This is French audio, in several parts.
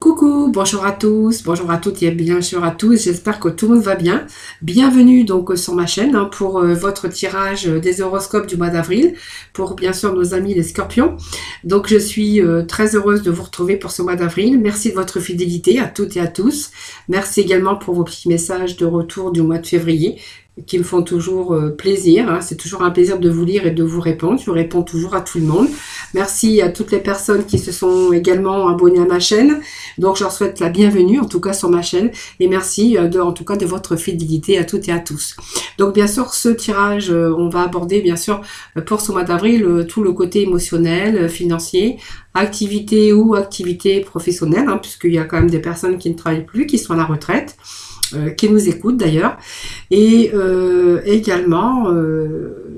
Coucou, bonjour à tous, bonjour à toutes et bien sûr à tous, j'espère que tout le monde va bien. Bienvenue donc sur ma chaîne pour votre tirage des horoscopes du mois d'avril, pour bien sûr nos amis les scorpions. Donc je suis très heureuse de vous retrouver pour ce mois d'avril. Merci de votre fidélité à toutes et à tous. Merci également pour vos petits messages de retour du mois de février, qui me font toujours plaisir. C'est toujours un plaisir de vous lire et de vous répondre. Je réponds toujours à tout le monde. Merci à toutes les personnes qui se sont également abonnées à ma chaîne. Donc, je leur souhaite la bienvenue, en tout cas sur ma chaîne. Et merci en tout cas de votre fidélité à toutes et à tous. Donc, bien sûr, ce tirage, on va aborder, bien sûr, pour ce mois d'avril, tout le côté émotionnel, financier, activité ou activité professionnelle, puisqu'il y a quand même des personnes qui ne travaillent plus, qui sont à la retraite. Qui nous écoutent d'ailleurs, et également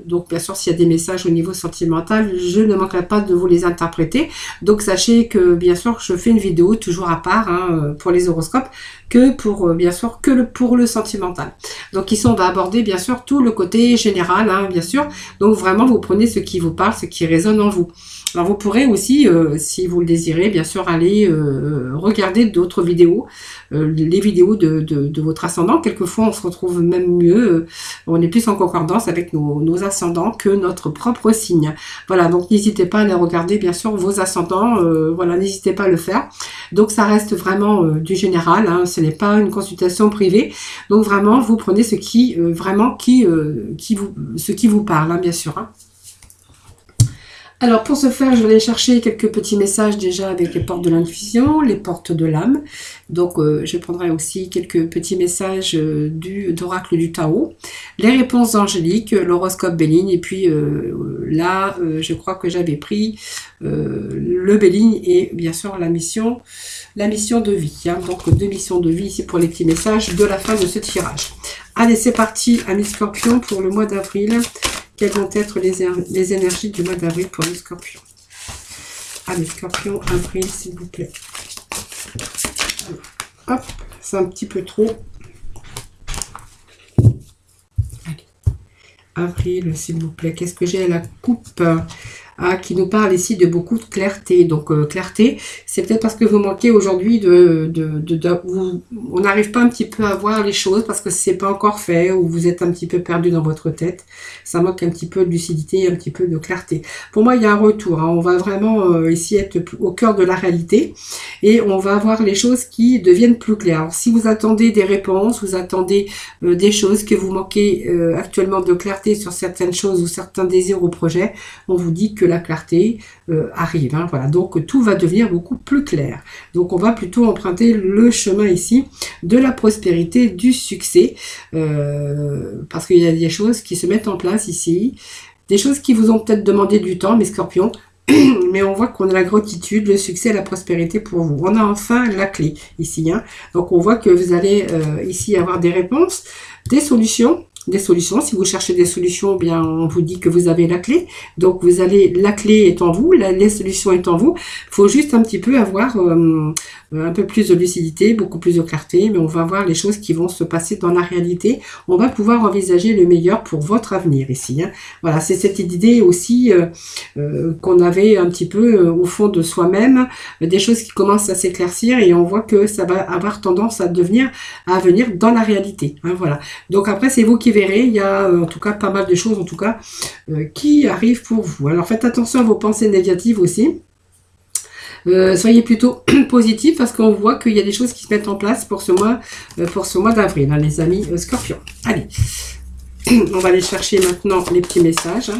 donc bien sûr s'il y a des messages au niveau sentimental, je ne manquerai pas de vous les interpréter. Donc sachez que bien sûr je fais une vidéo toujours à part pour les horoscopes, que pour bien sûr pour le sentimental. Donc ici on va aborder bien sûr tout le côté général, bien sûr. Donc vraiment vous prenez ce qui vous parle, ce qui résonne en vous. Alors vous pourrez aussi, si vous le désirez, bien sûr aller regarder d'autres vidéos, les vidéos de votre ascendant. Quelquefois on se retrouve même mieux, on est plus en concordance avec nos ascendants que notre propre signe. Voilà, donc n'hésitez pas à aller regarder bien sûr vos ascendants, voilà, n'hésitez pas à le faire. Donc ça reste vraiment du général, ce n'est pas une consultation privée. Donc vraiment vous prenez ce qui vous parle, bien sûr. Alors pour ce faire, je vais aller chercher quelques petits messages déjà avec les portes de l'intuition, les portes de l'âme. Donc je prendrai aussi quelques petits messages d'oracle du Tao, les réponses angéliques, l'horoscope Béligne, et puis là je crois que j'avais pris le Béligne et bien sûr la mission de vie. Donc 2 missions de vie ici pour les petits messages de la fin de ce tirage. Allez, c'est parti, amis scorpions, pour le mois d'avril. Quelles vont être les énergies du mois d'avril pour les scorpions? Allez, scorpions, avril, s'il vous plaît. Alors, hop, c'est un petit peu trop. Allez, avril, s'il vous plaît. Qu'est-ce que j'ai à la coupe? Qui nous parle ici de beaucoup de clarté. Donc clarté, c'est peut-être parce que vous manquez aujourd'hui on n'arrive pas un petit peu à voir les choses parce que c'est pas encore fait, ou vous êtes un petit peu perdu dans votre tête. Ça manque un petit peu de lucidité, un petit peu de clarté. Pour moi, il y a un retour. On va vraiment ici être au cœur de la réalité et on va avoir les choses qui deviennent plus claires. Alors, si vous attendez des réponses, vous attendez des choses, que vous manquez actuellement de clarté sur certaines choses ou certains désirs ou projets, on vous dit que la clarté arrive. Voilà, donc tout va devenir beaucoup plus clair. Donc on va plutôt emprunter le chemin ici de la prospérité, du succès, parce qu'il y a des choses qui se mettent en place ici, des choses qui vous ont peut-être demandé du temps, mes scorpions, mais on voit qu'on a la gratitude, le succès, la prospérité pour vous. On a enfin la clé ici. Donc on voit que vous allez ici avoir des réponses, des solutions. Si vous cherchez des solutions, bien on vous dit que vous avez la clé. Donc vous allez, la clé est en vous, les solutions est en vous. Il faut juste un petit peu avoir un peu plus de lucidité, beaucoup plus de clarté, mais on va voir les choses qui vont se passer dans la réalité. On va pouvoir envisager le meilleur pour votre avenir ici. Voilà, c'est cette idée aussi qu'on avait un petit peu au fond de soi-même, des choses qui commencent à s'éclaircir et on voit que ça va avoir tendance à venir dans la réalité. Voilà. Donc après, c'est vous qui verrez, il y a en tout cas pas mal de choses en tout cas qui arrivent pour vous. Alors faites attention à vos pensées négatives aussi. Soyez plutôt positifs parce qu'on voit qu'il y a des choses qui se mettent en place pour ce mois d'avril, les amis scorpions. Allez, on va aller chercher maintenant les petits messages.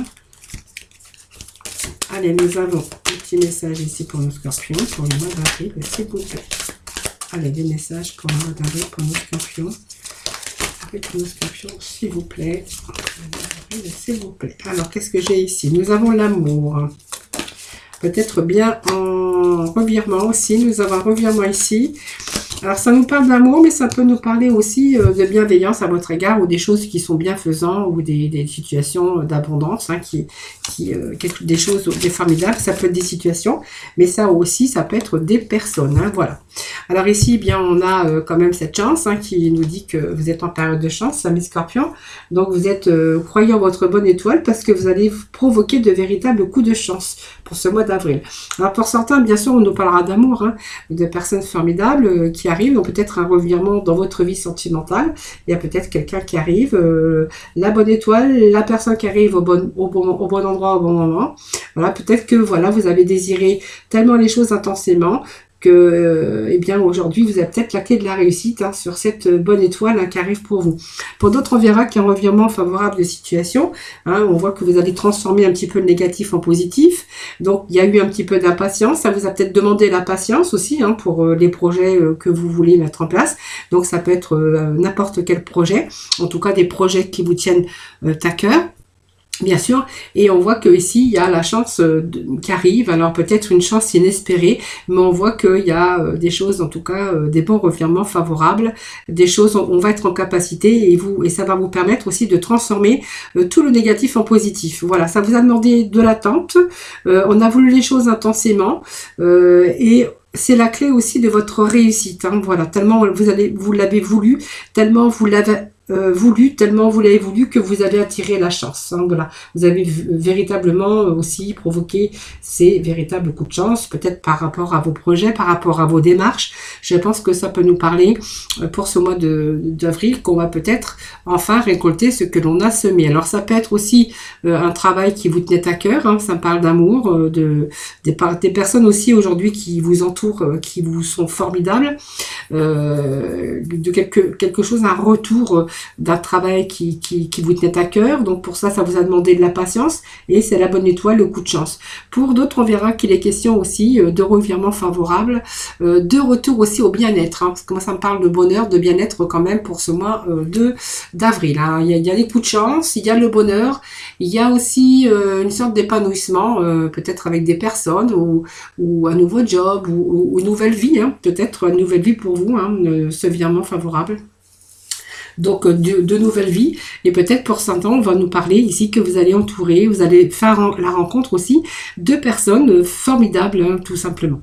Allez, nous avons les petits messages ici pour nos scorpions, pour le mois d'avril, s'il vous plaît. Allez, des messages pour le mois d'avril pour nos scorpions. Pour nos scorpions, s'il vous plaît. S'il vous plaît. Alors, qu'est-ce que j'ai ici? Nous avons l'amour. Peut-être bien en revirement aussi. Nous avons un revirement ici. Alors, ça nous parle d'amour, mais ça peut nous parler aussi de bienveillance à votre égard, ou des choses qui sont bienfaisantes, ou des situations d'abondance, des choses des formidables. Ça peut être des situations, mais ça aussi, ça peut être des personnes. Voilà. Alors ici, eh bien, on a quand même cette chance qui nous dit que vous êtes en période de chance, amis Scorpion. Donc vous êtes croyant votre bonne étoile parce que vous allez provoquer de véritables coups de chance pour ce mois d'avril. Alors pour certains, bien sûr, on nous parlera d'amour, de personnes formidables qui arrivent, donc peut-être un revirement dans votre vie sentimentale. Il y a peut-être quelqu'un qui arrive, la bonne étoile, la personne qui arrive au bon endroit, au bon moment. Voilà, peut-être que voilà, vous avez désiré tellement les choses intensément que eh bien aujourd'hui vous avez peut-être la clé de la réussite sur cette bonne étoile qui arrive pour vous. Pour d'autres, on verra qu'il y a un revirement favorable de situation. On voit que vous allez transformer un petit peu le négatif en positif. Donc il y a eu un petit peu d'impatience. Ça vous a peut-être demandé la patience aussi pour les projets que vous voulez mettre en place. Donc ça peut être n'importe quel projet, en tout cas des projets qui vous tiennent à cœur. Bien sûr, et on voit que ici il y a la chance qui arrive, alors peut-être une chance inespérée, mais on voit qu'il y a des choses, en tout cas des bons revirements favorables, des choses, on va être en capacité et ça va vous permettre aussi de transformer tout le négatif en positif. Voilà, ça vous a demandé de l'attente, on a voulu les choses intensément et c'est la clé aussi de votre réussite. Voilà, tellement vous l'avez voulu, tellement vous l'avez tellement vous l'avez voulu que vous avez attiré la chance. Voilà, vous avez véritablement aussi provoqué ces véritables coups de chance, peut-être par rapport à vos projets, par rapport à vos démarches. Je pense que ça peut nous parler pour ce mois d'avril, qu'on va peut-être enfin récolter ce que l'on a semé. Alors ça peut être aussi un travail qui vous tenait à cœur, ça parle d'amour, des personnes aussi aujourd'hui qui vous entourent, qui vous sont formidables, de quelque chose, un retour d'un travail qui vous tenait à cœur. Donc pour ça, ça vous a demandé de la patience et c'est la bonne étoile, le coup de chance. Pour d'autres, on verra qu'il est question aussi de revirement favorable, de retour aussi au bien-être. Parce que moi, ça me parle de bonheur, de bien-être quand même pour ce mois d'avril. Il y a les coups de chance, il y a le bonheur, il y a aussi une sorte d'épanouissement, peut-être avec des personnes ou un nouveau job ou une nouvelle vie, peut-être une nouvelle vie pour vous, ce virement favorable. Donc de nouvelles vies, et peut-être pour certains on va nous parler ici que vous allez entourer, vous allez faire la rencontre aussi de personnes formidables, tout simplement.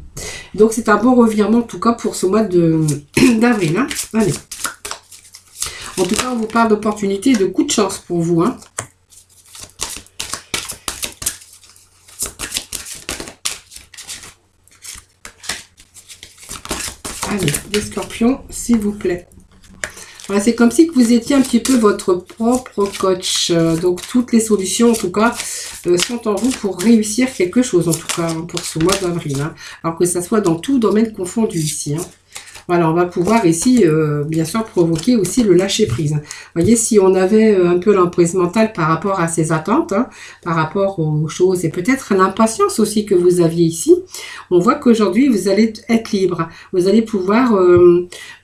Donc c'est un bon revirement en tout cas pour ce mois d'avril. Allez. En tout cas on vous parle d'opportunités et de coups de chance pour vous. Allez, les scorpions, s'il vous plaît. Voilà, c'est comme si que vous étiez un petit peu votre propre coach. Donc, toutes les solutions, en tout cas, sont en vous pour réussir quelque chose, en tout cas, pour ce mois d'avril. Alors que ça soit dans tout domaine confondu ici. Voilà, on va pouvoir ici, bien sûr, provoquer aussi le lâcher-prise. Vous voyez, si on avait un peu l'emprise mentale par rapport à ces attentes, par rapport aux choses, et peut-être l'impatience aussi que vous aviez ici, on voit qu'aujourd'hui, vous allez être libre. Vous allez pouvoir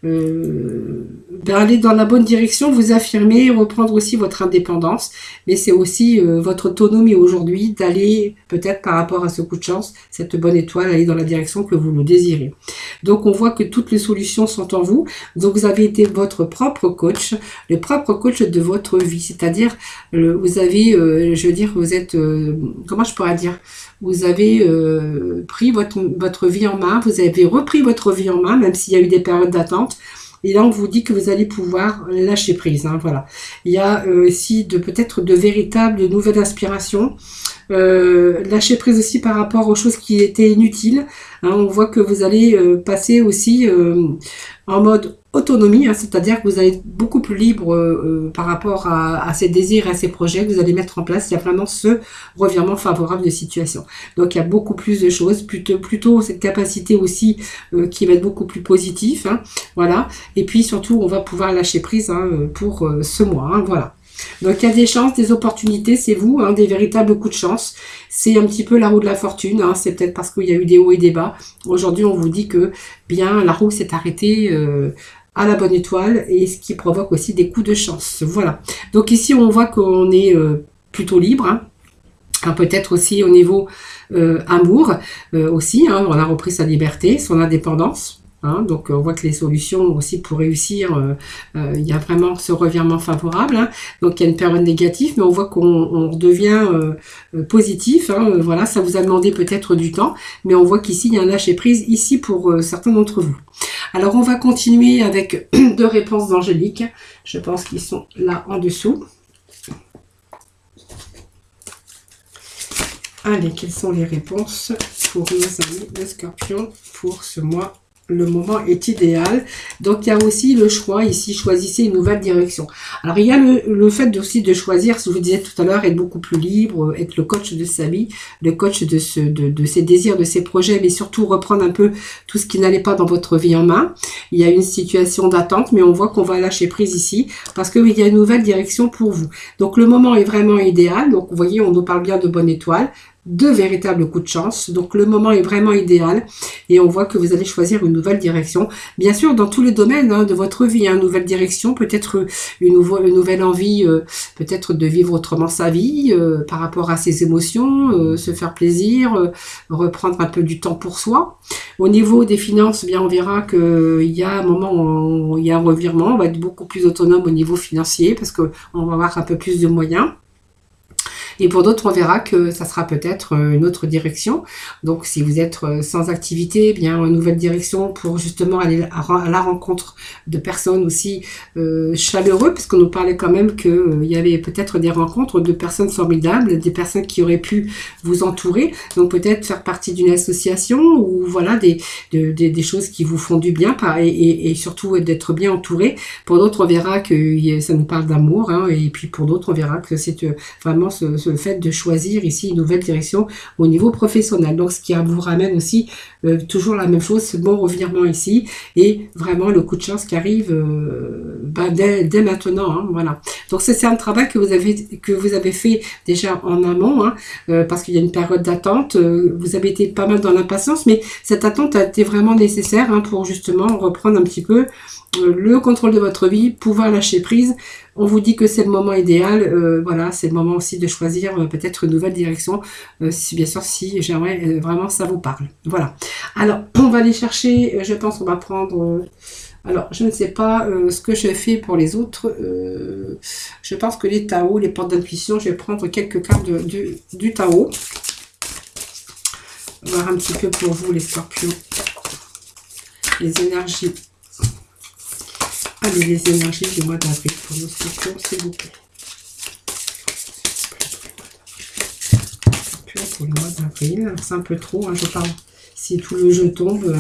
aller dans la bonne direction, vous affirmer, reprendre aussi votre indépendance. Mais c'est aussi votre autonomie aujourd'hui d'aller, peut-être par rapport à ce coup de chance, cette bonne étoile, aller dans la direction que vous le désirez. Donc, on voit que toutes les solutions sont en vous. Donc, vous avez été votre propre coach, le propre coach de votre vie. C'est-à-dire, vous avez, je veux dire, vous êtes, comment je pourrais dire, vous avez pris votre vie en main, vous avez repris votre vie en main, même s'il y a eu des périodes d'attente. Et là, on vous dit que vous allez pouvoir lâcher prise. Voilà. Il y a ici peut-être de véritables nouvelles inspirations. Lâcher prise aussi par rapport aux choses qui étaient inutiles. On voit que vous allez passer aussi en mode autonomie, c'est-à-dire que vous allez être beaucoup plus libre par rapport à ces désirs, à ces projets que vous allez mettre en place. Il y a vraiment ce revirement favorable de situation. Donc il y a beaucoup plus de choses, plutôt cette capacité aussi qui va être beaucoup plus positive. Voilà. Et puis surtout, on va pouvoir lâcher prise pour ce mois. Voilà. Donc il y a des chances, des opportunités, c'est vous, des véritables coups de chance. C'est un petit peu la roue de la fortune, c'est peut-être parce qu'il y a eu des hauts et des bas. Aujourd'hui, on vous dit que bien la roue s'est arrêtée à la bonne étoile et ce qui provoque aussi des coups de chance. Voilà. Donc ici, on voit qu'on est plutôt libre. Peut-être aussi au niveau amour aussi. On a repris sa liberté, son indépendance. Donc on voit que les solutions aussi pour réussir, il y a vraiment ce revirement favorable. Donc il y a une période négative, mais on voit qu'on redevient positif. Voilà, ça vous a demandé peut-être du temps, mais on voit qu'ici il y a un lâcher prise ici pour certains d'entre vous. Alors, on va continuer avec deux réponses d'Angélique. Je pense qu'ils sont là en dessous. Allez, quelles sont les réponses pour nos amis de Scorpion pour ce mois? Le moment est idéal. Donc, il y a aussi le choix ici. Choisissez une nouvelle direction. Alors, il y a le fait aussi de choisir, ce que je vous disais tout à l'heure, être beaucoup plus libre, être le coach de sa vie, le coach de ses désirs, de ses projets, mais surtout reprendre un peu tout ce qui n'allait pas dans votre vie en main. Il y a une situation d'attente, mais on voit qu'on va lâcher prise ici parce qu'il y a une nouvelle direction pour vous. Donc, le moment est vraiment idéal. Donc, vous voyez, on nous parle bien de bonne étoile. De véritables coups de chance. Donc, le moment est vraiment idéal et on voit que vous allez choisir une nouvelle direction. Bien sûr, dans tous les domaines de votre vie, une nouvelle direction, peut-être une nouvelle envie, peut-être de vivre autrement sa vie par rapport à ses émotions, se faire plaisir, reprendre un peu du temps pour soi. Au niveau des finances, bien, on verra qu'il y a un moment où il y a un revirement. On va être beaucoup plus autonome au niveau financier parce qu'on va avoir un peu plus de moyens. Et pour d'autres, on verra que ça sera peut-être une autre direction. Donc, si vous êtes sans activité, eh bien, une nouvelle direction pour justement aller à la rencontre de personnes aussi chaleureuses, parce qu'on nous parlait quand même qu'il y avait peut-être des rencontres de personnes formidables, des personnes qui auraient pu vous entourer. Donc, peut-être faire partie d'une association ou voilà, des choses qui vous font du bien et surtout d'être bien entouré. Pour d'autres, on verra que ça nous parle d'amour. Et puis, pour d'autres, on verra que c'est vraiment le fait de choisir ici une nouvelle direction au niveau professionnel. Donc, ce qui vous ramène aussi toujours la même chose, ce bon revirement ici et vraiment le coup de chance qui arrive dès maintenant. Voilà. Donc, c'est un travail que vous avez fait déjà en amont parce qu'il y a une période d'attente. Vous avez été pas mal dans l'impatience, mais cette attente a été vraiment nécessaire pour justement reprendre un petit peu le contrôle de votre vie, pouvoir lâcher prise. On vous dit que c'est le moment idéal. Voilà, c'est le moment aussi de choisir peut-être une nouvelle direction. Bien sûr, si j'aimerais vraiment ça vous parle. Voilà. Alors, on va aller chercher, je pense qu'on va prendre... alors, je ne sais pas ce que je fais pour les autres. Je pense que les tarots, les portes d'intuition, je vais prendre quelques cartes du tarot. Voir un petit peu pour vous, les scorpions. Les énergies. Allez, les énergies du mois d'avril pour nos scorpions, s'il vous plaît. Pour le mois d'avril, c'est un peu trop, je parle. Si tout le jeu tombe,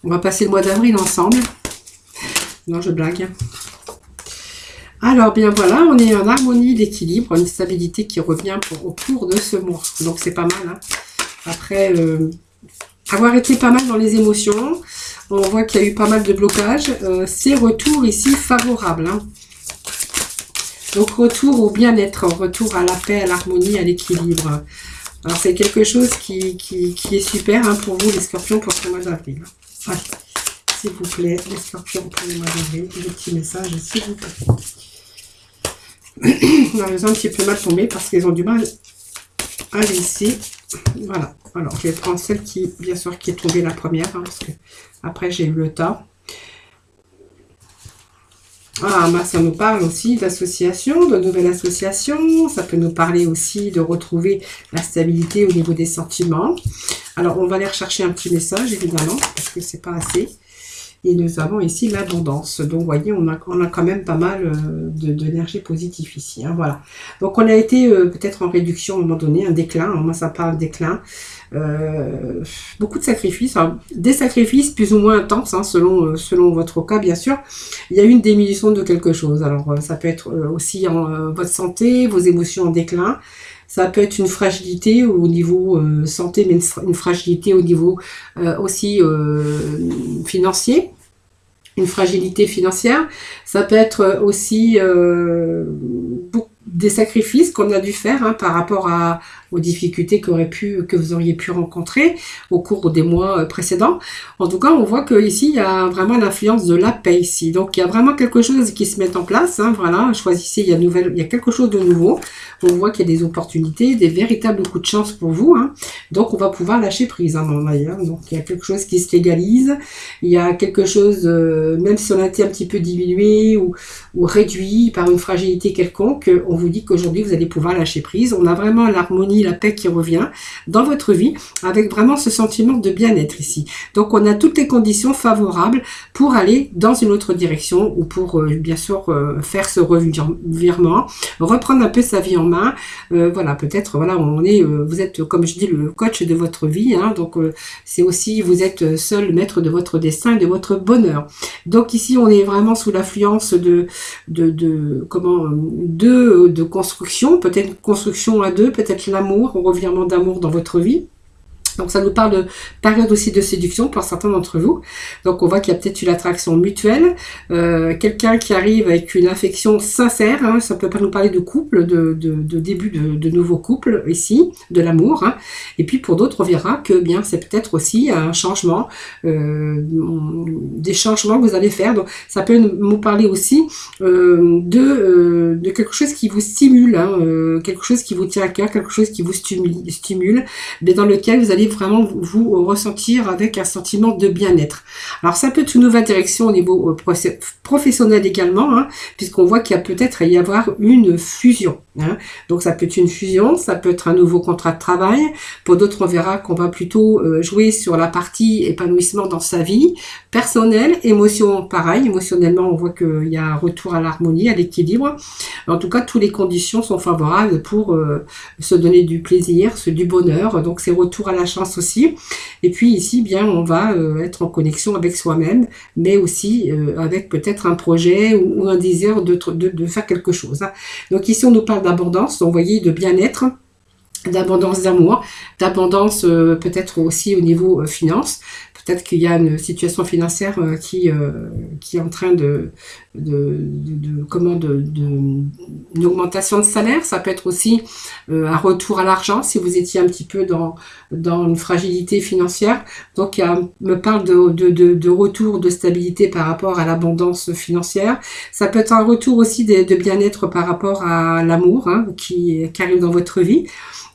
on va passer le mois d'avril ensemble. Non, je blague. Alors, bien voilà, on est en harmonie d'équilibre, une stabilité qui revient au cours de ce mois. Donc, c'est pas mal. Après avoir été pas mal dans les émotions, on voit qu'il y a eu pas mal de blocages. C'est retour ici favorable. Donc, retour au bien-être, retour à la paix, à l'harmonie, à l'équilibre. Alors, c'est quelque chose qui est super pour vous, les scorpions, pour ce mois d'avril. Allez, s'il vous plaît, les scorpions pour le mois d'avril, des petits messages, s'il vous plaît. On a besoin un petit peu mal tombé parce qu'ils ont du mal à laisser. Voilà. Alors, je vais prendre celle qui, bien sûr, qui est tombée la première, parce que après, j'ai eu le tas. Ah, ça nous parle aussi d'association, de nouvelles associations. Ça peut nous parler aussi de retrouver la stabilité au niveau des sentiments. Alors, on va aller rechercher un petit message, évidemment, parce que c'est pas assez. Et nous avons ici l'abondance. Donc, vous voyez, on a quand même pas mal d'énergie positive ici. Voilà. Donc, on a été peut-être en réduction à un moment donné, un déclin. Moi, ça parle déclin. Beaucoup de sacrifices. Alors, des sacrifices plus ou moins intenses, selon votre cas, bien sûr. Il y a eu une diminution de quelque chose. Alors, ça peut être aussi votre santé, vos émotions en déclin. Ça peut être une fragilité au niveau santé, mais une fragilité au niveau aussi financier. Une fragilité financière. Ça peut être aussi des sacrifices qu'on a dû faire par rapport aux difficultés que vous auriez pu rencontrer au cours des mois précédents. En tout cas, on voit qu'ici, il y a vraiment l'influence de la paix ici. Donc, il y a vraiment quelque chose qui se met en place. Voilà, choisissez, il y a quelque chose de nouveau. On voit qu'il y a des opportunités, des véritables coups de chance pour vous. Donc, on va pouvoir lâcher prise, d'ailleurs. Donc, il y a quelque chose qui se légalise. Il y a quelque chose, même si on a été un petit peu diminué ou réduit par une fragilité quelconque, on vous dit qu'aujourd'hui, vous allez pouvoir lâcher prise. On a vraiment l'harmonie, la paix qui revient dans votre vie, avec vraiment ce sentiment de bien-être ici. Donc on a toutes les conditions favorables pour aller dans une autre direction ou pour bien sûr faire ce revirement, reprendre un peu sa vie en main. Voilà, peut-être, voilà, vous êtes, comme je dis, le coach de votre vie, hein, donc c'est aussi, vous êtes seul maître de votre destin et de votre bonheur. Donc ici, on est vraiment sous l'influence de construction, peut-être une construction à deux, peut-être l'amour, un revirement d'amour dans votre vie. Donc ça nous parle de période aussi de séduction pour certains d'entre vous. Donc on voit qu'il y a peut-être une attraction mutuelle, quelqu'un qui arrive avec une affection sincère, hein, ça peut pas nous parler de couple, de début de nouveau couple ici, de l'amour. Hein. Et puis pour d'autres on verra que bien c'est peut-être aussi un changement, des changements que vous allez faire. Donc ça peut nous parler aussi de quelque chose qui vous stimule, hein, quelque chose qui vous tient à cœur, quelque chose qui vous stimule, mais dans lequel vous allez vraiment vous ressentir avec un sentiment de bien-être. Alors ça peut être une nouvelle direction au niveau professionnel également, hein, puisqu'on voit qu'il y a peut-être y avoir une fusion. Hein. Donc ça peut être une fusion, ça peut être un nouveau contrat de travail. Pour d'autres, on verra qu'on va plutôt jouer sur la partie épanouissement dans sa vie personnelle, émotion, pareil. Émotionnellement, on voit qu'il y a un retour à l'harmonie, à l'équilibre. En tout cas, toutes les conditions sont favorables pour se donner du plaisir, du bonheur. Donc c'est retour à la chance aussi. Et puis ici, bien, on va être en connexion avec soi-même, mais aussi avec peut-être un projet ou un désir de faire quelque chose. Hein. Donc ici, on nous parle d'abondance, donc vous voyez, de bien-être, d'abondance d'amour, d'abondance peut-être aussi au niveau finance. Peut-être qu'il y a une situation financière qui est en train une augmentation de salaire. Ça peut être aussi un retour à l'argent si vous étiez un petit peu dans une fragilité financière. Donc, me parle de retour de stabilité par rapport à l'abondance financière. Ça peut être un retour aussi de bien-être par rapport à l'amour, hein, qui arrive dans votre vie.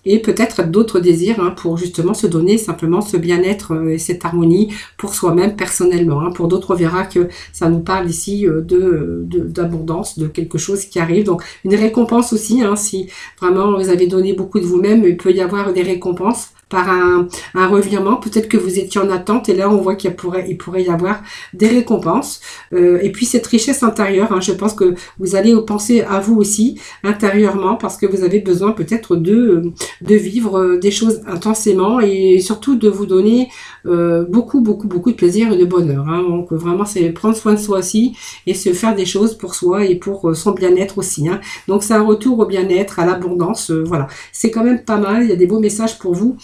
Et peut-être d'autres désirs, hein, pour justement se donner simplement ce bien-être et cette harmonie pour soi-même personnellement. Hein. Pour d'autres, on verra que ça nous parle ici d'abondance, de quelque chose qui arrive. Donc une récompense aussi, hein, si vraiment vous avez donné beaucoup de vous-même, il peut y avoir des récompenses par un revirement. Peut-être que vous étiez en attente et là on voit qu'il pourrait y avoir des récompenses. Et puis cette richesse intérieure, hein, je pense que vous allez penser à vous aussi intérieurement parce que vous avez besoin peut-être de vivre des choses intensément et surtout de vous donner beaucoup de plaisir et de bonheur. Hein. Donc vraiment c'est prendre soin de soi aussi et se faire des choses pour soi et pour son bien-être aussi. Hein. Donc c'est un retour au bien-être, à l'abondance. Voilà, c'est quand même pas mal. Il y a des beaux messages pour vous.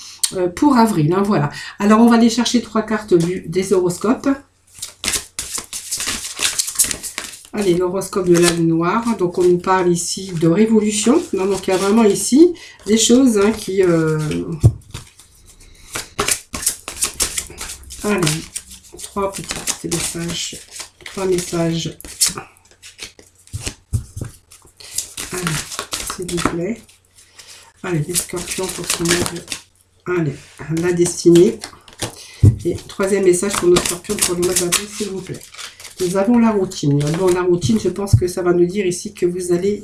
Pour avril, hein, voilà. Alors on va aller chercher 3 cartes des horoscopes. Allez, l'horoscope de l'âme noire. Donc on nous parle ici de révolution. Non, donc il y a vraiment ici des choses, hein, qui... Allez, 3 petits messages. 3 messages. Allez, s'il vous plaît. Allez, les scorpions pour ce mois de... Allez, la destinée. Et 3e message pour nos scorpions pour le mois d'avril, s'il vous plaît. Nous avons la routine. Bon, la routine, je pense que ça va nous dire ici que vous allez,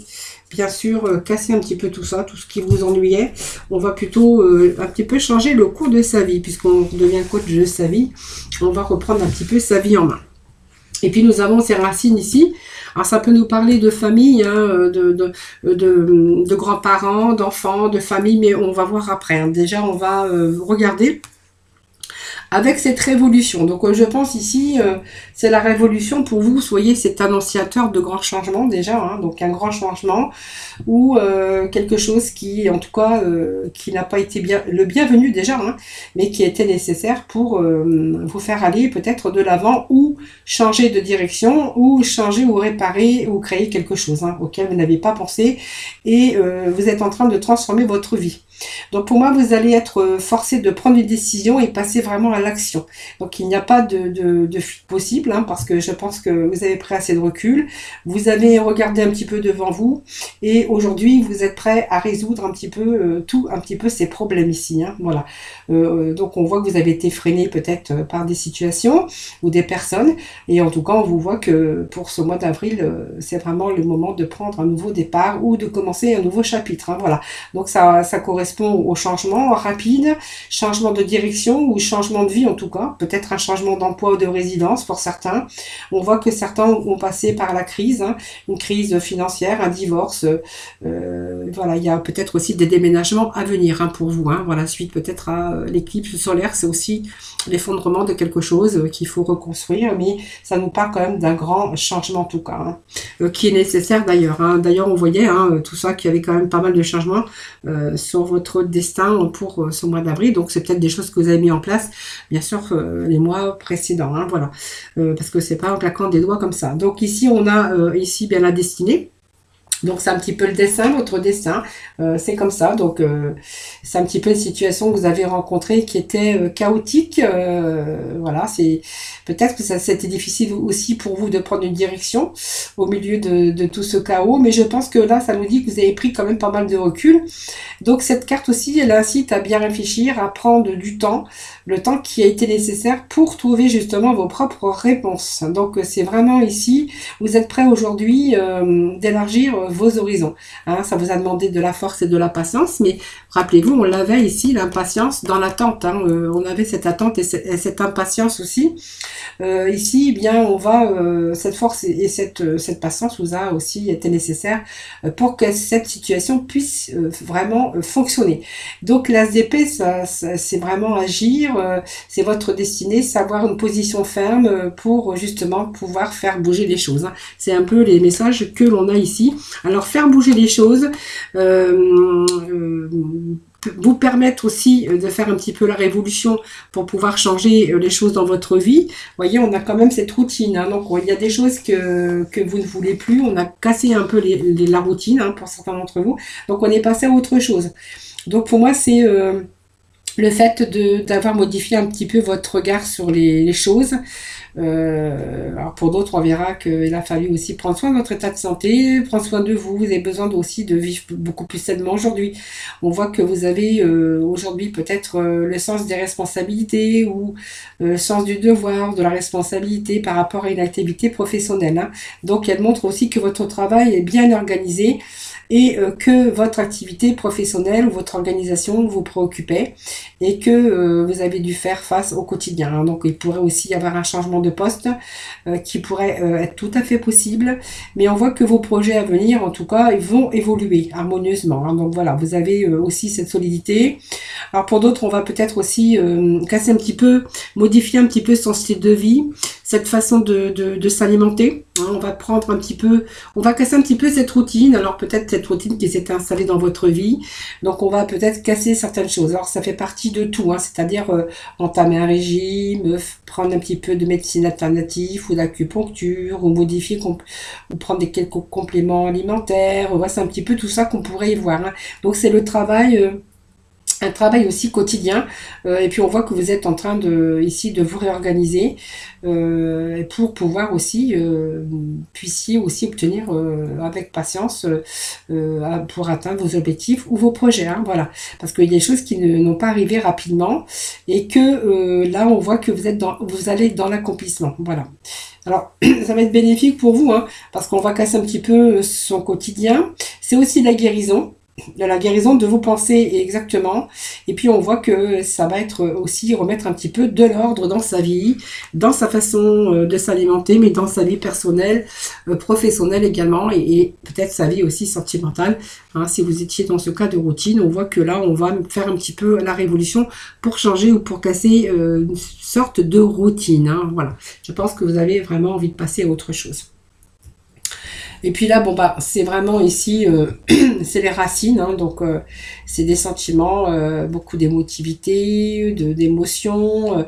bien sûr, casser un petit peu tout ça, tout ce qui vous ennuyait. On va plutôt un petit peu changer le cours de sa vie, puisqu'on devient coach de sa vie. On va reprendre un petit peu sa vie en main. Et puis nous avons ces racines ici. Alors ça peut nous parler de famille, hein, de grands-parents, d'enfants, de famille, mais on va voir après. Hein. Déjà, on va regarder avec cette révolution. Donc je pense ici, c'est la révolution pour vous. Soyez cet annonciateur de grands changements déjà. Hein, donc un grand changement ou quelque chose qui, en tout cas, qui n'a pas été le bienvenu déjà, hein, mais qui était nécessaire pour vous faire aller peut-être de l'avant ou changer de direction ou changer ou réparer ou créer quelque chose, hein, auquel vous n'avez pas pensé et vous êtes en train de transformer votre vie. Donc pour moi, vous allez être forcé de prendre une décision et passer vraiment à l'action. Donc il n'y a pas de fuite possible, hein, parce que je pense que vous avez pris assez de recul, vous avez regardé un petit peu devant vous, et aujourd'hui vous êtes prêt à résoudre un petit peu un petit peu ces problèmes ici, hein, voilà. Donc on voit que vous avez été freiné peut-être par des situations ou des personnes, et en tout cas on vous voit que pour ce mois d'avril, c'est vraiment le moment de prendre un nouveau départ ou de commencer un nouveau chapitre, hein, voilà. Donc ça correspond au changement rapide, changement de direction ou changement de vie en tout cas, peut-être un changement d'emploi ou de résidence pour certains. On voit que certains ont passé par la crise, hein, une crise financière, un divorce, voilà, il y a peut-être aussi des déménagements à venir, hein, pour vous, hein, voilà, suite peut-être à l'éclipse solaire, c'est aussi l'effondrement de quelque chose qu'il faut reconstruire, mais ça nous parle quand même d'un grand changement en tout cas, hein, qui est nécessaire d'ailleurs, hein. D'ailleurs on voyait, hein, tout ça, qu'il y avait quand même pas mal de changements sur votre destin pour ce mois d'avril, donc c'est peut-être des choses que vous avez mis en place, bien sûr, les mois précédents, hein, voilà, parce que c'est pas en claquant des doigts comme ça. Donc ici on a ici bien la destinée. Donc c'est un petit peu le dessin, votre destin, c'est comme ça. Donc c'est un petit peu une situation que vous avez rencontrée qui était chaotique. Voilà, c'est peut-être que ça c'était difficile aussi pour vous de prendre une direction au milieu de tout ce chaos. Mais je pense que là, ça nous dit que vous avez pris quand même pas mal de recul. Donc cette carte aussi, elle incite à bien réfléchir, à prendre du temps, le temps qui a été nécessaire pour trouver justement vos propres réponses. Donc c'est vraiment ici, vous êtes prêt aujourd'hui d'élargir vos horizons, hein. Ça vous a demandé de la force et de la patience, mais rappelez-vous, on l'avait ici, l'impatience dans l'attente, hein. On avait cette attente et cette impatience aussi. Ici, eh bien, on va, cette force et cette patience vous a aussi été nécessaire pour que cette situation puisse vraiment fonctionner. Donc l'as d'épée, ça c'est vraiment agir, c'est votre destinée, savoir une position ferme pour justement pouvoir faire bouger les choses, hein. C'est un peu les messages que l'on a ici. Alors faire bouger les choses, vous permettre aussi de faire un petit peu la révolution pour pouvoir changer les choses dans votre vie. Vous voyez, on a quand même cette routine, hein, donc il y a des choses que vous ne voulez plus, on a cassé un peu la routine, hein, pour certains d'entre vous, donc on est passé à autre chose. Donc pour moi c'est le fait d'avoir modifié un petit peu votre regard sur les choses. Alors pour d'autres, on verra qu'il a fallu aussi prendre soin de votre état de santé, prendre soin de vous. Vous avez besoin aussi de vivre beaucoup plus sainement aujourd'hui. On voit que vous avez aujourd'hui peut-être le sens des responsabilités ou le sens du devoir, de la responsabilité par rapport à une activité professionnelle, hein. Donc elle montre aussi que votre travail est bien organisé et que votre activité professionnelle ou votre organisation vous préoccupait et que vous avez dû faire face au quotidien, hein. Donc il pourrait aussi y avoir un changement de poste qui pourrait être tout à fait possible, mais on voit que vos projets à venir, en tout cas, ils vont évoluer harmonieusement, hein. Donc voilà, vous avez aussi cette solidité. Alors pour d'autres, on va peut-être aussi casser un petit peu, modifier un petit peu son style de vie, cette façon de s'alimenter, hein. On va prendre un petit peu, on va casser un petit peu cette routine, alors peut-être cette routine qui s'est installée dans votre vie, donc on va peut-être casser certaines choses. Alors ça fait partie de tout, hein, c'est-à-dire entamer un régime, prendre un petit peu de médecine alternative ou d'acupuncture, ou modifier, ou prendre quelques compléments alimentaires. Voilà, c'est un petit peu tout ça qu'on pourrait y voir, hein. Donc c'est le travail... un travail aussi quotidien, et puis on voit que vous êtes en train ici de vous réorganiser pour pouvoir aussi puissiez aussi obtenir avec patience pour atteindre vos objectifs ou vos projets, hein, voilà, parce qu'il y a des choses qui n'ont pas arrivé rapidement et que là on voit que vous allez dans l'accomplissement, voilà. Alors, ça va être bénéfique pour vous, hein, parce qu'on va casser un petit peu son quotidien. C'est aussi la guérison. De la guérison de vos pensées exactement, et puis on voit que ça va être aussi remettre un petit peu de l'ordre dans sa vie, dans sa façon de s'alimenter, mais dans sa vie personnelle, professionnelle également, et peut-être sa vie aussi sentimentale, hein. Si vous étiez dans ce cas de routine, on voit que là on va faire un petit peu la révolution pour changer ou pour casser une sorte de routine, hein. Voilà, je pense que vous avez vraiment envie de passer à autre chose. Et puis là, bon bah, c'est vraiment ici c'est les racines, hein, donc c'est des sentiments, beaucoup d'émotivité, d'émotions.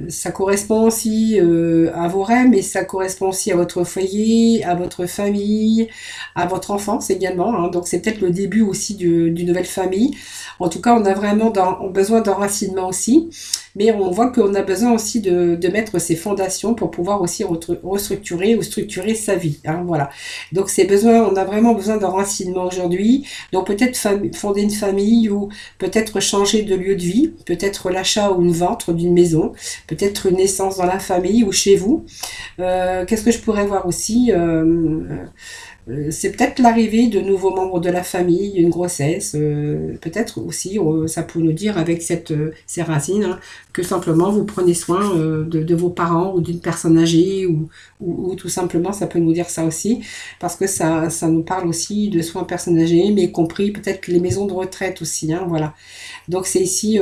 Ça correspond aussi à vos rêves, mais ça correspond aussi à votre foyer, à votre famille, à votre enfance également, hein. Donc c'est peut-être le début aussi d'une nouvelle famille. En tout cas, on a vraiment besoin d'enracinement aussi, mais on voit qu'on a besoin aussi de mettre ses fondations pour pouvoir aussi restructurer ou structurer sa vie, hein, voilà. Donc on a vraiment besoin d'enracinement aujourd'hui. Donc peut-être fonder une famille ou peut-être changer de lieu de vie, peut-être l'achat ou une vente d'une maison, peut-être une naissance dans la famille ou chez vous. Qu'est-ce que je pourrais voir aussi c'est peut-être l'arrivée de nouveaux membres de la famille, une grossesse, peut-être aussi, ça peut nous dire avec ces racines, hein, que simplement vous prenez soin de vos parents ou d'une personne âgée ou tout simplement ça peut nous dire ça aussi, parce que ça nous parle aussi de soins personnes âgées, mais y compris peut-être les maisons de retraite aussi, hein, voilà. Donc c'est ici,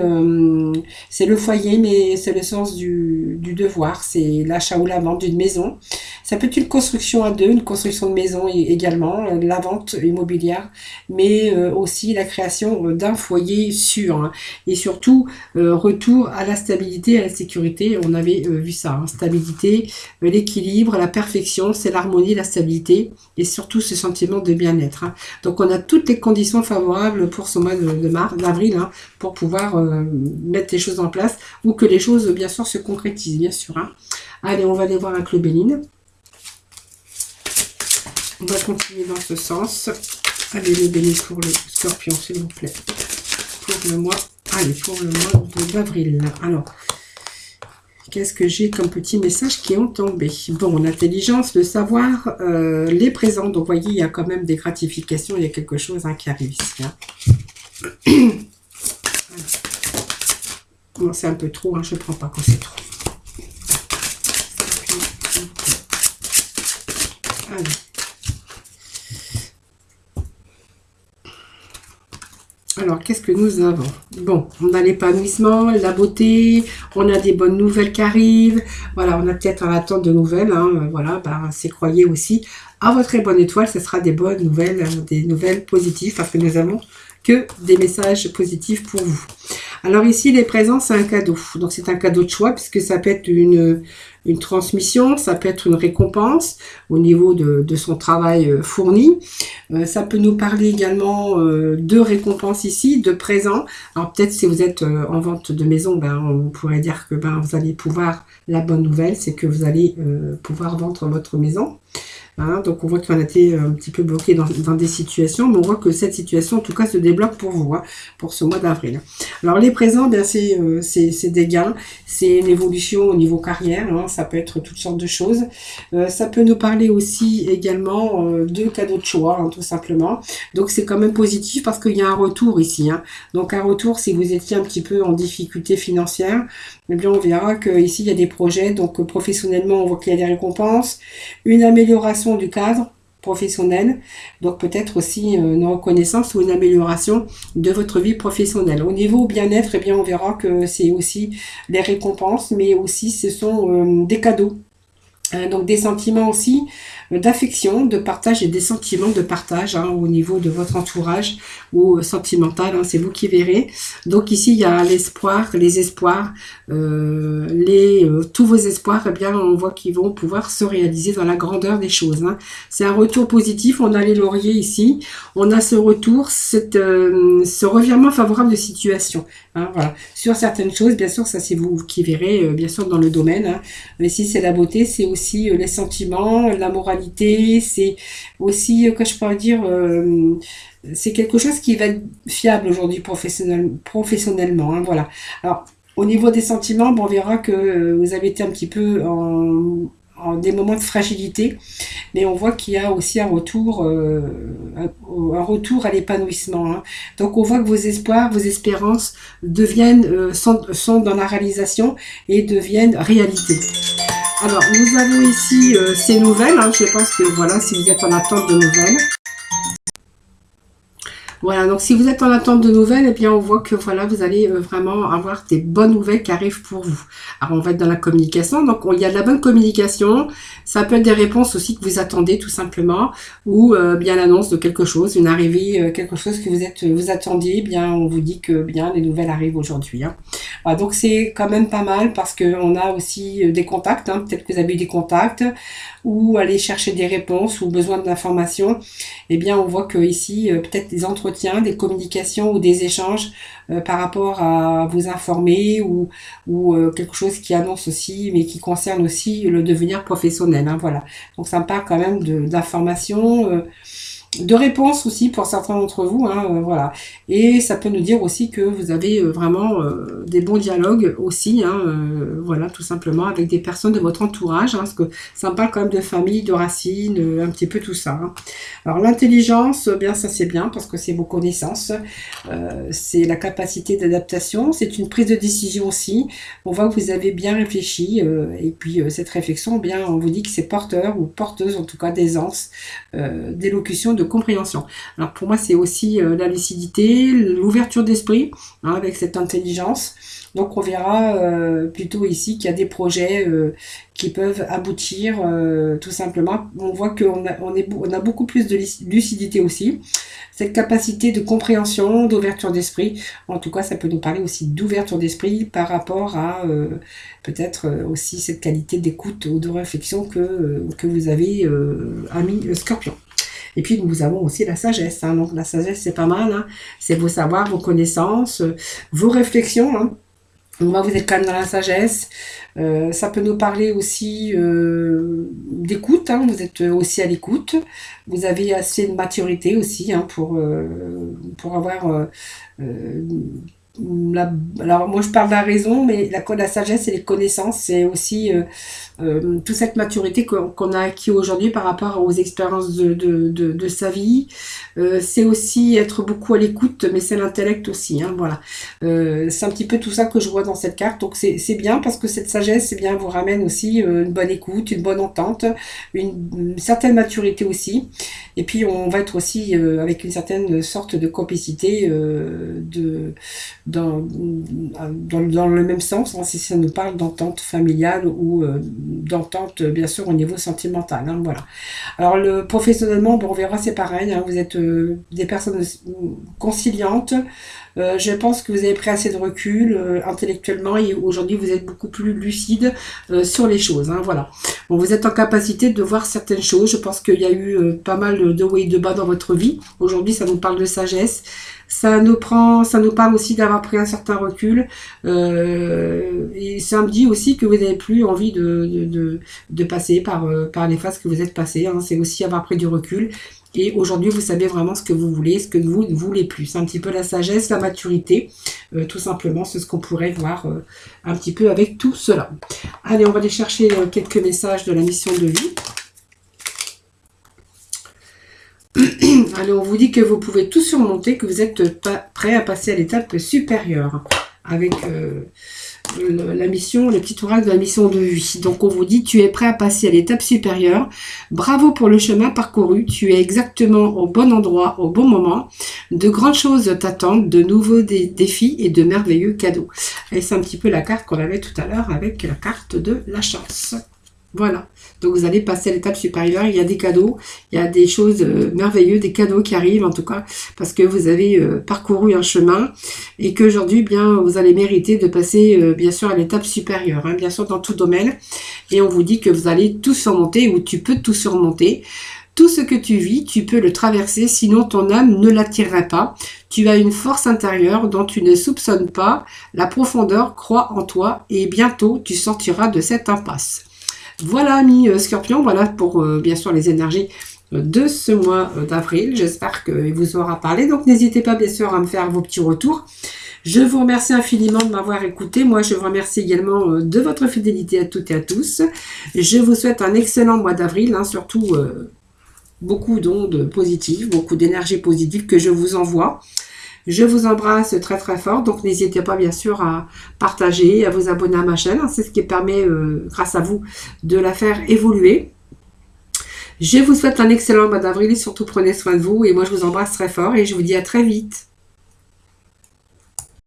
c'est le foyer, mais c'est le sens du devoir, c'est l'achat ou la vente d'une maison. Ça peut être une construction à deux, une construction de maison également, la vente immobilière, mais aussi la création d'un foyer sûr, hein. Et surtout, retour à la stabilité et à la sécurité. On avait vu ça, hein, stabilité, l'équilibre, la perfection, c'est l'harmonie, la stabilité et surtout ce sentiment de bien-être, hein. Donc on a toutes les conditions favorables pour ce mois d'avril, hein, pour pouvoir mettre les choses en place ou que les choses, bien sûr, se concrétisent, bien sûr, hein. Allez, on va aller voir avec le Béline. On va continuer dans ce sens. Allez, le Béline pour le Scorpion, s'il vous plaît. Pour le mois, pour le mois d'avril. Alors, qu'est-ce que j'ai comme petits messages qui ont tombé? Bon, l'intelligence, le savoir, les présents. Donc, vous voyez, il y a quand même des gratifications. Il y a quelque chose, hein, qui arrive ici, hein. Bon, c'est un peu trop, hein, je ne prends pas quand c'est trop. Allez. Alors, qu'est-ce que nous avons? Bon, on a l'épanouissement, la beauté, on a des bonnes nouvelles qui arrivent. Voilà, on a peut-être en attente de nouvelles, hein, voilà, c'est croyez aussi. À votre très bonne étoile, ce sera des bonnes nouvelles, des nouvelles positives, parce que nous avons que des messages positifs pour vous. Alors ici, les présents, c'est un cadeau. Donc c'est un cadeau de choix, puisque ça peut être une transmission, ça peut être une récompense au niveau de son travail fourni. Ça peut nous parler également de récompenses ici, de présents. Alors peut-être si vous êtes en vente de maison, on pourrait dire que vous allez pouvoir, la bonne nouvelle, c'est que vous allez pouvoir vendre votre maison. Hein, donc on voit qu'on a été un petit peu bloqué dans des situations, mais on voit que cette situation en tout cas se débloque pour vous, hein, pour ce mois d'avril. Alors les présents, c'est des gains, c'est une évolution au niveau carrière, hein, ça peut être toutes sortes de choses. Ça peut nous parler aussi également de cadeaux de choix, hein, tout simplement. Donc c'est quand même positif parce qu'il y a un retour ici, hein. Donc un retour si vous étiez un petit peu en difficulté financière, eh bien on verra que ici il y a des projets, donc professionnellement on voit qu'il y a des récompenses, une amélioration du cadre professionnel, donc peut-être aussi une reconnaissance ou une amélioration de votre vie professionnelle. Au niveau bien-être, eh bien on verra que c'est aussi les récompenses, mais aussi ce sont des cadeaux. Donc des sentiments aussi d'affection, de partage et des sentiments de partage, hein, au niveau de votre entourage ou sentimental, hein, c'est vous qui verrez. Donc ici il y a l'espoir, les espoirs, tous vos espoirs, eh bien on voit qu'ils vont pouvoir se réaliser dans la grandeur des choses, hein. C'est un retour positif, on a les lauriers ici, on a ce retour, ce revirement favorable de situation, hein, voilà. Sur certaines choses, bien sûr, ça c'est vous qui verrez, bien sûr dans le domaine, hein. Mais si c'est la beauté, c'est aussi les sentiments, la moralité, c'est aussi, que je pourrais dire, c'est quelque chose qui va être fiable aujourd'hui professionnellement, hein, voilà. Alors, au niveau des sentiments, on verra que vous avez été un petit peu en des moments de fragilité, mais on voit qu'il y a aussi un retour à l'épanouissement, hein. Donc on voit que vos espoirs, vos espérances deviennent sont dans la réalisation et deviennent réalité. Alors nous avons ici ces nouvelles, hein. Je pense que voilà, si vous êtes en attente de nouvelles. Voilà, donc si vous êtes en attente de nouvelles, eh bien on voit que voilà, vous allez vraiment avoir des bonnes nouvelles qui arrivent pour vous. Alors on va être dans la communication, donc il y a de la bonne communication, ça peut être des réponses aussi que vous attendez tout simplement, ou bien l'annonce de quelque chose, une arrivée, quelque chose que vous attendiez, eh bien on vous dit que bien les nouvelles arrivent aujourd'hui. Hein. Voilà, donc c'est quand même pas mal parce qu'on a aussi des contacts, hein, peut-être que vous avez eu des contacts, ou aller chercher des réponses ou besoin d'informations, eh bien on voit que ici peut-être des entretiens, des communications ou des échanges par rapport à vous informer ou quelque chose qui annonce aussi, mais qui concerne aussi le devenir professionnel. Hein, voilà. Donc ça me parle quand même d'informations. De réponses aussi pour certains d'entre vous, hein, voilà. Et ça peut nous dire aussi que vous avez vraiment des bons dialogues aussi, hein, voilà, tout simplement avec des personnes de votre entourage, hein, parce que ça me parle quand même de famille, de racines, un petit peu tout ça. Hein. Alors l'intelligence, bien ça c'est bien parce que c'est vos connaissances, c'est la capacité d'adaptation, c'est une prise de décision aussi. On voit que vous avez bien réfléchi et puis cette réflexion, bien on vous dit que c'est porteur ou porteuse en tout cas d'aisance, d'élocution, de compréhension. Alors pour moi c'est aussi la lucidité, l'ouverture d'esprit hein, avec cette intelligence. Donc on verra plutôt ici qu'il y a des projets qui peuvent aboutir tout simplement. On voit qu'on a beaucoup plus de lucidité aussi. Cette capacité de compréhension, d'ouverture d'esprit. En tout cas, ça peut nous parler aussi d'ouverture d'esprit par rapport à peut-être aussi cette qualité d'écoute ou de réflexion que vous avez, ami Scorpion. Et puis nous avons aussi la sagesse. Hein. Donc la sagesse c'est pas mal. Hein. C'est vos savoirs, vos connaissances, vos réflexions. Hein. Moi, vous êtes quand même dans la sagesse. Ça peut nous parler aussi d'écoute. Hein. Vous êtes aussi à l'écoute. Vous avez assez de maturité aussi hein, pour avoir... alors moi je parle de la raison, mais la sagesse et les connaissances, c'est aussi toute cette maturité qu'on a acquis aujourd'hui par rapport aux expériences de sa vie. C'est aussi être beaucoup à l'écoute, mais c'est l'intellect aussi. Hein, voilà. C'est un petit peu tout ça que je vois dans cette carte. Donc c'est bien parce que cette sagesse, c'est bien, vous ramène aussi une bonne écoute, une bonne entente, une certaine maturité aussi. Et puis on va être aussi avec une certaine sorte de complicité dans le même sens, hein, si ça nous parle d'entente familiale ou d'entente bien sûr au niveau sentimental. Hein, voilà. Alors professionnellement, bon, on verra, c'est pareil. Hein, vous êtes des personnes conciliantes. Je pense que vous avez pris assez de recul intellectuellement et aujourd'hui vous êtes beaucoup plus lucide sur les choses. Hein, voilà. Bon, vous êtes en capacité de voir certaines choses. Je pense qu'il y a eu pas mal de hauts et de bas dans votre vie. Aujourd'hui, ça nous parle de sagesse. Ça nous parle aussi d'avoir pris un certain recul. Et ça me dit aussi que vous n'avez plus envie de passer par les phases que vous êtes passées. Hein. C'est aussi avoir pris du recul. Et aujourd'hui, vous savez vraiment ce que vous voulez, ce que vous ne voulez plus. C'est un petit peu la sagesse, la maturité, tout simplement. C'est ce qu'on pourrait voir un petit peu avec tout cela. Allez, on va aller chercher quelques messages de la mission de vie. Allez, on vous dit que vous pouvez tout surmonter, que vous êtes prêt à passer à l'étape supérieure avec la mission, le petit oracle de la mission de vie. Donc on vous dit, tu es prêt à passer à l'étape supérieure. Bravo pour le chemin parcouru. Tu es exactement au bon endroit, au bon moment. De grandes choses t'attendent, de nouveaux défis et de merveilleux cadeaux. Et c'est un petit peu la carte qu'on avait tout à l'heure avec la carte de la chance. Voilà, donc vous allez passer à l'étape supérieure, il y a des cadeaux, il y a des choses merveilleuses, des cadeaux qui arrivent en tout cas, parce que vous avez parcouru un chemin et qu'aujourd'hui, bien, vous allez mériter de passer bien sûr à l'étape supérieure, hein, bien sûr dans tout domaine, et on vous dit que vous allez tout surmonter ou tu peux tout surmonter. Tout ce que tu vis, tu peux le traverser, sinon ton âme ne l'attirerait pas. Tu as une force intérieure dont tu ne soupçonnes pas, la profondeur croit en toi et bientôt tu sortiras de cette impasse. Voilà, amis Scorpion, voilà pour bien sûr les énergies de ce mois d'avril. J'espère qu'il vous aura parlé. Donc n'hésitez pas bien sûr à me faire vos petits retours. Je vous remercie infiniment de m'avoir écouté. Moi, je vous remercie également de votre fidélité à toutes et à tous. Je vous souhaite un excellent mois d'avril, hein, surtout beaucoup d'ondes positives, beaucoup d'énergie positive que je vous envoie. Je vous embrasse très très fort, donc n'hésitez pas bien sûr à partager, à vous abonner à ma chaîne, c'est ce qui permet grâce à vous de la faire évoluer. Je vous souhaite un excellent mois d'avril et surtout prenez soin de vous. Et moi, je vous embrasse très fort et je vous dis à très vite.